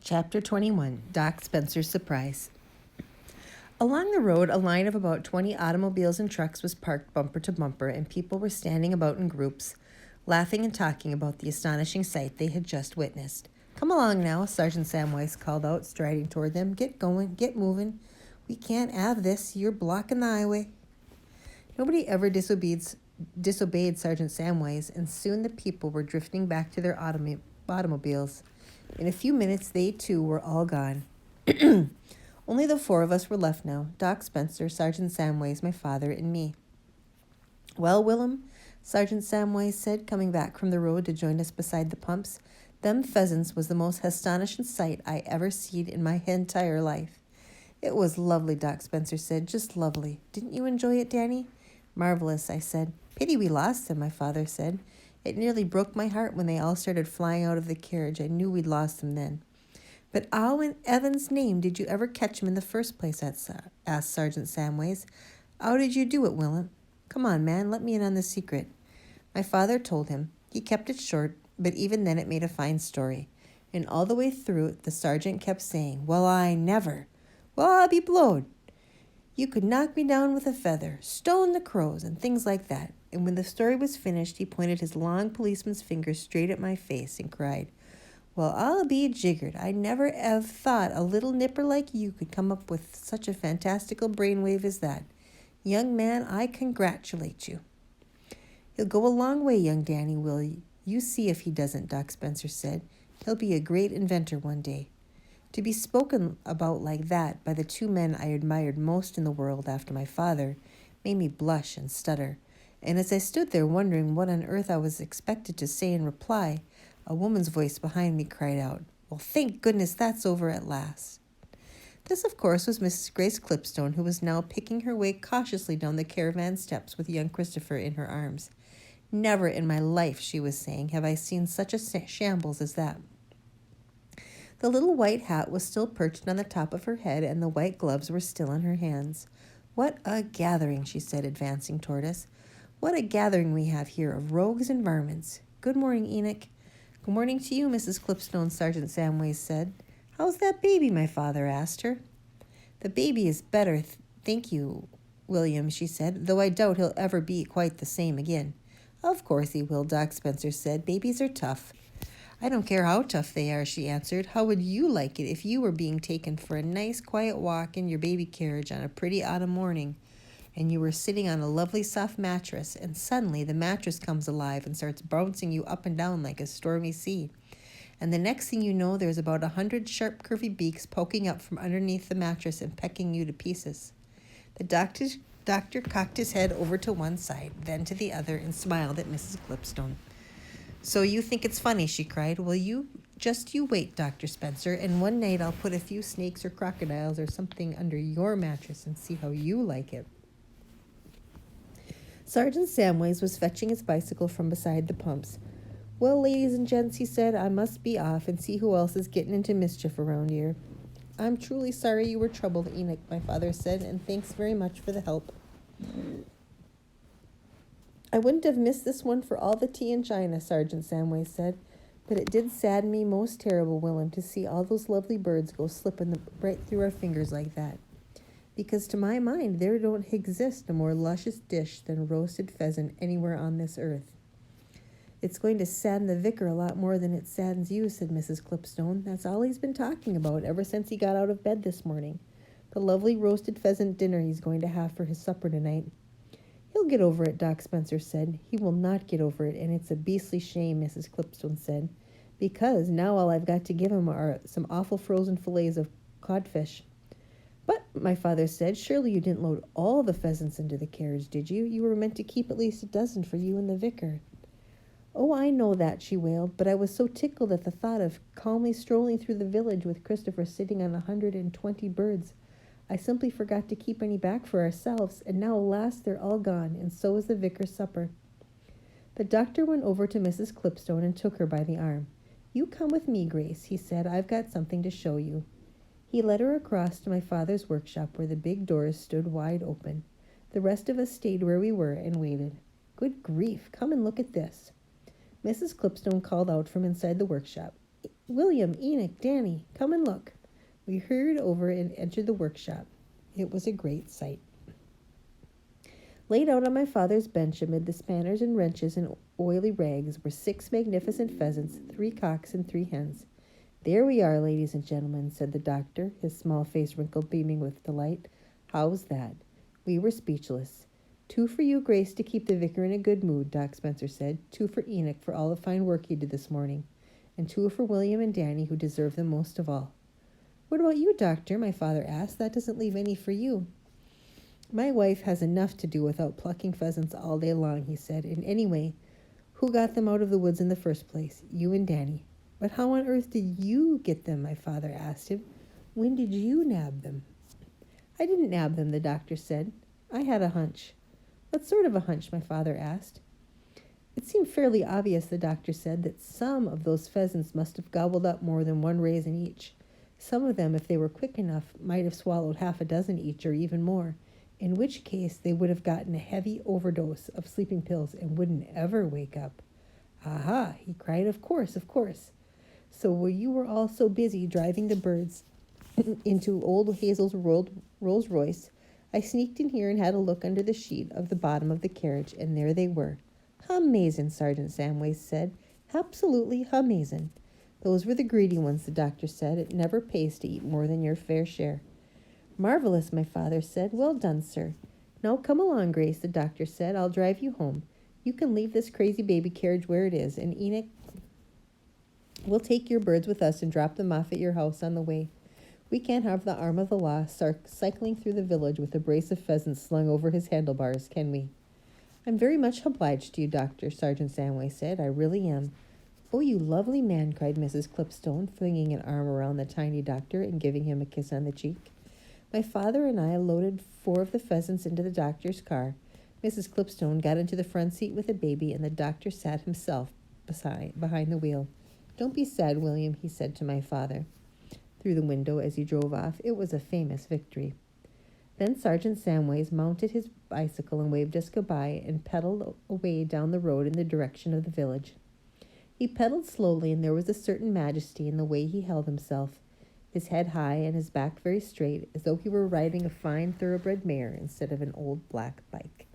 Chapter 21, Doc Spencer's Surprise. Along the road, a line of about 20 automobiles and trucks was parked bumper to bumper, and people were standing about in groups, laughing and talking about the astonishing sight they had just witnessed. "Come along now," Sergeant Samwise called out, striding toward them. "Get going, get moving. We can't have this. You're blocking the highway." Nobody ever disobeyed Sergeant Samwise, and soon the people were drifting back to their automobiles. In a few minutes, they too were all gone. Only the four of us were left now: Doc Spencer, Sergeant Samwise, my father, and me. "Well, Willem," Sergeant Samwise said, coming back from the road to join us beside the pumps, "them pheasants was the most astonishing sight I ever seed in my entire life." "It was lovely," Doc Spencer said, "just lovely. Didn't you enjoy it, Danny?" "Marvelous," I said. "Pity we lost them," my father said. "It nearly broke my heart when they all started flying out of the carriage. I knew we'd lost them then." "But how in Evan's name did you ever catch him in the first place?" asked Sergeant Samwise. "How did you do it, Willem? Come on, man, let me in on the secret." My father told him. He kept it short, but even then it made a fine story. And all the way through it, the sergeant kept saying, "Well, I never. Well, I'll be blowed. You could knock me down with a feather, stone the crows," and things like that. And when the story was finished, he pointed his long policeman's finger straight at my face and cried, "Well, I'll be jiggered. I never have thought a little nipper like you could come up with such a fantastical brainwave as that. Young man, I congratulate you." "He'll go a long way, young Danny, will you see if he doesn't," Doc Spencer said. "He'll be a great inventor one day." To be spoken about like that by the two men I admired most in the world after my father made me blush and stutter. And as I stood there wondering what on earth I was expected to say in reply, a woman's voice behind me cried out, "Well, thank goodness that's over at last." This, of course, was Mrs. Grace Clipstone, who was now picking her way cautiously down the caravan steps with young Christopher in her arms. "Never in my life," she was saying, "have I seen such a shambles as that." The little white hat was still perched on the top of her head, and the white gloves were still in her hands. "What a gathering," she said, advancing toward us. "What a gathering we have here of rogues and varmints. Good morning, Enoch." "Good morning to you, Mrs. Clipstone," Sergeant Samwise said. "How's that baby?" my father asked her. "The baby is better, thank you, William," she said, "though I doubt he'll ever be quite the same again." "Of course he will," Doc Spencer said. "Babies are tough." "I don't care how tough they are," she answered. "How would you like it if you were being taken for a nice quiet walk in your baby carriage on a pretty autumn morning, and you were sitting on a lovely soft mattress, and suddenly the mattress comes alive and starts bouncing you up and down like a stormy sea, and the next thing you know there's about 100 sharp curvy beaks poking up from underneath the mattress and pecking you to pieces?" The doctor cocked his head over to one side, then to the other, and smiled at Mrs. Clipstone. "So you think it's funny," she cried. "Well, you wait, Dr. Spencer, and one night I'll put a few snakes or crocodiles or something under your mattress and see how you like it." Sergeant Samwise was fetching his bicycle from beside the pumps. "Well, ladies and gents," he said, "I must be off and see who else is getting into mischief around here." "I'm truly sorry you were troubled, Enoch," my father said, "and thanks very much for the help. I wouldn't have missed this one for all the tea in China," Sergeant Samwise said. "But it did sadden me most terrible, Willem, to see all those lovely birds go slipping right through our fingers like that. Because to my mind there don't exist a more luscious dish than roasted pheasant anywhere on this earth." "It's going to sadden the vicar a lot more than it saddens you," said Mrs. Clipstone. "That's all he's been talking about ever since he got out of bed this morning. The lovely roasted pheasant dinner he's going to have for his supper tonight." "He'll get over it," Doc Spencer said. "He will not get over it, and it's a beastly shame," Mrs. Clipstone said, "because now all I've got to give him are some awful frozen fillets of codfish." "But," my father said, "surely you didn't load all the pheasants into the carriage, did you? You were meant to keep at least a dozen for you and the vicar." "Oh, I know that," she wailed, "but I was so tickled at the thought of calmly strolling through the village with Christopher sitting on 120 birds. I simply forgot to keep any back for ourselves, and now, alas, they're all gone, and so is the vicar's supper." The doctor went over to Mrs. Clipstone and took her by the arm. "You come with me, Grace," he said. "I've got something to show you." He led her across to my father's workshop, where the big doors stood wide open. The rest of us stayed where we were and waited. "Good grief, come and look at this." Mrs. Clipstone called out from inside the workshop, William, Enoch, Danny, come and look. We hurried over and entered the workshop. It was a great sight. Laid out on my father's bench amid the spanners and wrenches and oily rags were 6 magnificent pheasants, 3 cocks, and 3 hens. There we are, ladies and gentlemen, said the doctor, his small face wrinkled, beaming with delight. How's that? We were speechless. 2 for you, Grace, to keep the vicar in a good mood, Doc Spencer said. 2 for Enoch for all the fine work he did this morning. And 2 for William and Danny, who deserve them most of all. What about you, Doctor? My father asked. That doesn't leave any for you. My wife has enough to do without plucking pheasants all day long, he said. And anyway, who got them out of the woods in the first place? You and Danny. But how on earth did you get them? My father asked him. When did you nab them? I didn't nab them, the doctor said. I had a hunch. What sort of a hunch? My father asked. It seemed fairly obvious, the doctor said, that some of those pheasants must have gobbled up more than 1 raisin each. Some of them, if they were quick enough, might have swallowed half a dozen each or even more, in which case they would have gotten a heavy overdose of sleeping pills and wouldn't ever wake up. Aha, he cried, of course, of course. So while you were all so busy driving the birds into old Hazel's Rolls Royce, I sneaked in here and had a look under the sheet of the bottom of the carriage, and there they were. Amazin', Sergeant Samways said. Absolutely amazin'. Those were the greedy ones, the doctor said. It never pays to eat more than your fair share. Marvelous, my father said. Well done, sir. Now come along, Grace, the doctor said. I'll drive you home. You can leave this crazy baby carriage where it is, and Enoch will take your birds with us and drop them off at your house on the way. We can't have the arm of the law cycling through the village with a brace of pheasants slung over his handlebars, can we? I'm very much obliged to you, Doctor, Sergeant Samway said. I really am. Oh, you lovely man, cried Mrs. Clipstone, flinging an arm around the tiny doctor and giving him a kiss on the cheek. My father and I loaded 4 of the pheasants into the doctor's car. Mrs. Clipstone got into the front seat with the baby, and the doctor sat himself behind the wheel. Don't be sad, William, he said to my father through the window as he drove off. It was a famous victory. Then Sergeant Samways mounted his bicycle and waved us goodbye and pedaled away down the road in the direction of the village. He pedaled slowly, and there was a certain majesty in the way he held himself, his head high and his back very straight, as though he were riding a fine thoroughbred mare instead of an old black bike.